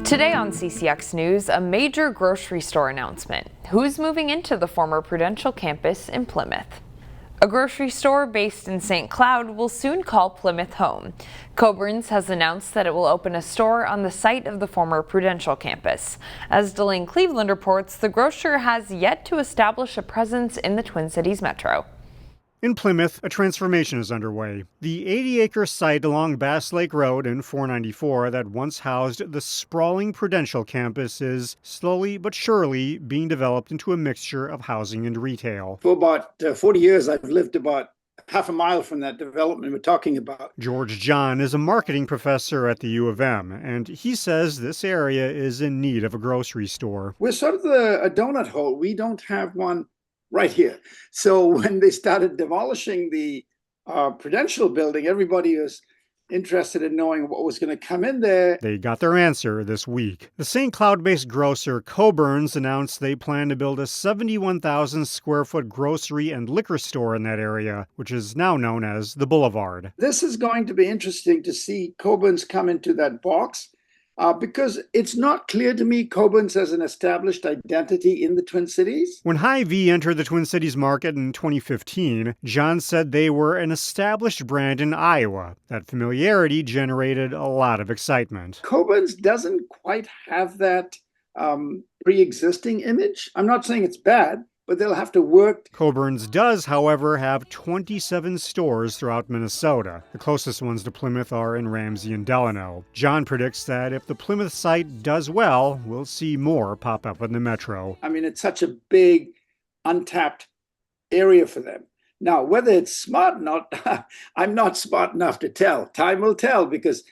Today on CCX News, a major grocery store announcement. Who's moving into the former Prudential campus in Plymouth? A grocery store based in St. Cloud will soon call Plymouth home. Coborn has announced that it will open a store on the site of the former Prudential campus. As Delane Cleveland reports, the grocer has yet to establish a presence in the Twin Cities metro. In Plymouth, a transformation is underway. The 80-acre site along Bass Lake Road in 494 that once housed the sprawling Prudential campus is slowly but surely being developed into a mixture of housing and retail. For about 40 years, I've lived about half a mile from that development we're talking about. George John is a marketing professor at the U of M, and he says this area is in need of a grocery store. We're sort of a donut hole. We don't have one right here. So when they started demolishing the Prudential building, everybody was interested in knowing what was going to come in there. They got their answer this week. The St. Cloud-based grocer Coborn announced they plan to build a 71,000 square foot grocery and liquor store in that area, which is now known as the Boulevard. This is going to be interesting to see Coburn's come into that box. Because it's not clear to me Coburn's has an established identity in the Twin Cities. When Hy-Vee entered the Twin Cities market in 2015, John said they were an established brand in Iowa. That familiarity generated a lot of excitement. Coburn's doesn't quite have that pre-existing image. I'm not saying it's bad, but they'll have to work. Coburn's does, however, have 27 stores throughout Minnesota. The closest ones to Plymouth are in Ramsey and Delano. John predicts that if the Plymouth site does well, we'll see more pop up in the metro. I mean, it's such a big, untapped area for them. Now, whether it's smart or not, I'm not smart enough to tell. Time will tell, because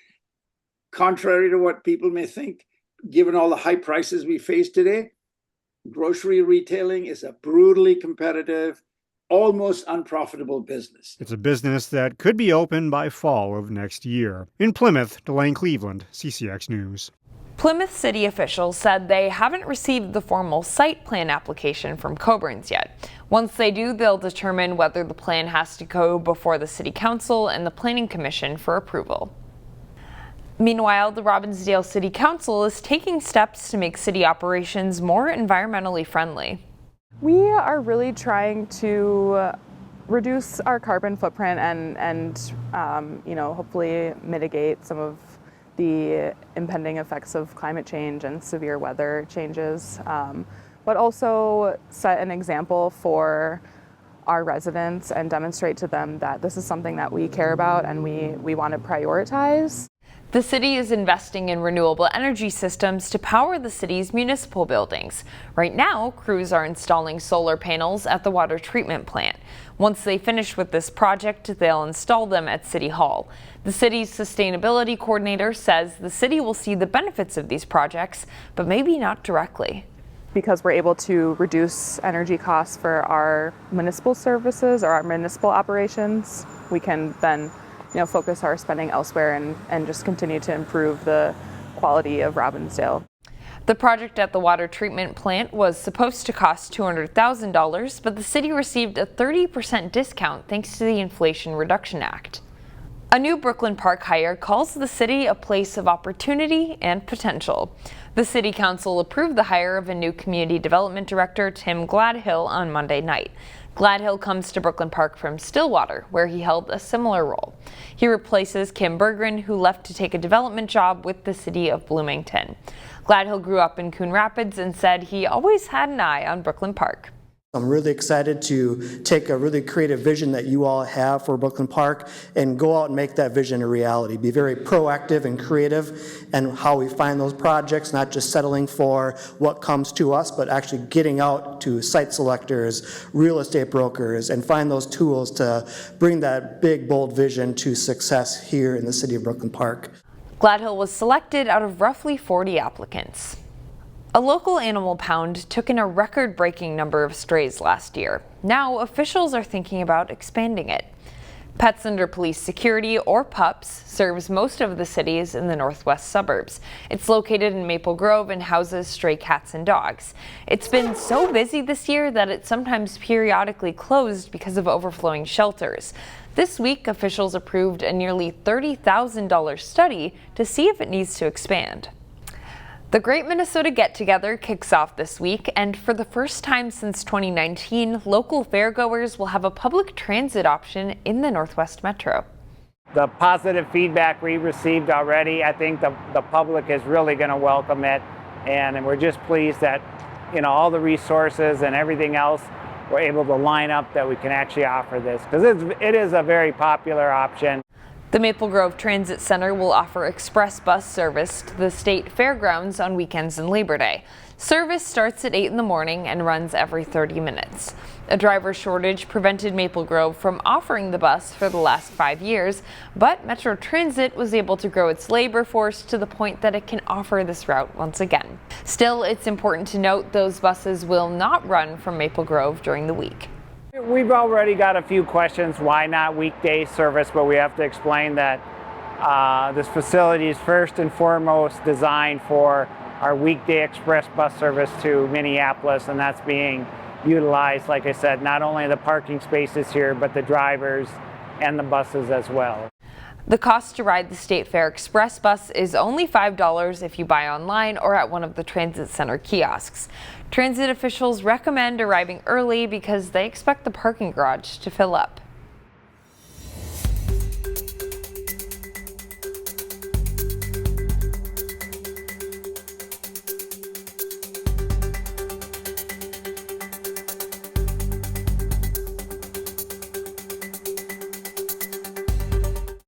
contrary to what people may think, given all the high prices we face today, grocery retailing is a brutally competitive, almost unprofitable business. It's a business that could be open by fall of next year. In Plymouth, Delane Cleveland, CCX News. Plymouth city officials said they haven't received the formal site plan application from Coburn's yet. Once they do, they'll determine whether the plan has to go before the City Council and the Planning Commission for approval. Meanwhile, the Robbinsdale City Council is taking steps to make city operations more environmentally friendly. We are really trying to reduce our carbon footprint and hopefully mitigate some of the impending effects of climate change and severe weather changes, but also set an example for our residents and demonstrate to them that this is something that we care about and we want to prioritize. The city is investing in renewable energy systems to power the city's municipal buildings. Right now, crews are installing solar panels at the water treatment plant. Once they finish with this project, they'll install them at City Hall. The city's sustainability coordinator says the city will see the benefits of these projects, but maybe not directly. Because we're able to reduce energy costs for our municipal services or our municipal operations, we can then focus our spending elsewhere and just continue to improve the quality of Robbinsdale. The project at the water treatment plant was supposed to cost $200,000, but the city received a 30% discount thanks to the Inflation Reduction Act. A new Brooklyn Park hire calls the city a place of opportunity and potential. The City Council approved the hire of a new Community Development Director, Tim Gladhill, on Monday night. Gladhill comes to Brooklyn Park from Stillwater, where he held a similar role. He replaces Kim Berggren, who left to take a development job with the city of Bloomington. Gladhill grew up in Coon Rapids and said he always had an eye on Brooklyn Park. I'm really excited to take a really creative vision that you all have for Brooklyn Park and go out and make that vision a reality. Be very proactive and creative in how we find those projects, not just settling for what comes to us, but actually getting out to site selectors, real estate brokers, and find those tools to bring that big, bold vision to success here in the city of Brooklyn Park. Gladhill was selected out of roughly 40 applicants. A local animal pound took in a record-breaking number of strays last year. Now, officials are thinking about expanding it. Pets Under Police Security, or PUPS, serves most of the cities in the northwest suburbs. It's located in Maple Grove and houses stray cats and dogs. It's been so busy this year that it's sometimes periodically closed because of overflowing shelters. This week, officials approved a nearly $30,000 study to see if it needs to expand. The Great Minnesota Get-Together kicks off this week, and for the first time since 2019, local fairgoers will have a public transit option in the Northwest Metro. The positive feedback we received already, I think the public is really going to welcome it, and we're just pleased that, all the resources and everything else we're able to line up that we can actually offer this, because it is a very popular option. The Maple Grove Transit Center will offer express bus service to the state fairgrounds on weekends and Labor Day. Service starts at 8 in the morning and runs every 30 minutes. A driver shortage prevented Maple Grove from offering the bus for the last 5 years, but Metro Transit was able to grow its labor force to the point that it can offer this route once again. Still, it's important to note those buses will not run from Maple Grove during the week. We've already got a few questions, why not weekday service, but we have to explain that this facility is first and foremost designed for our weekday express bus service to Minneapolis, and that's being utilized, like I said, not only the parking spaces here, but the drivers and the buses as well. The cost to ride the State Fair Express bus is only $5 if you buy online or at one of the Transit Center kiosks. Transit officials recommend arriving early because they expect the parking garage to fill up.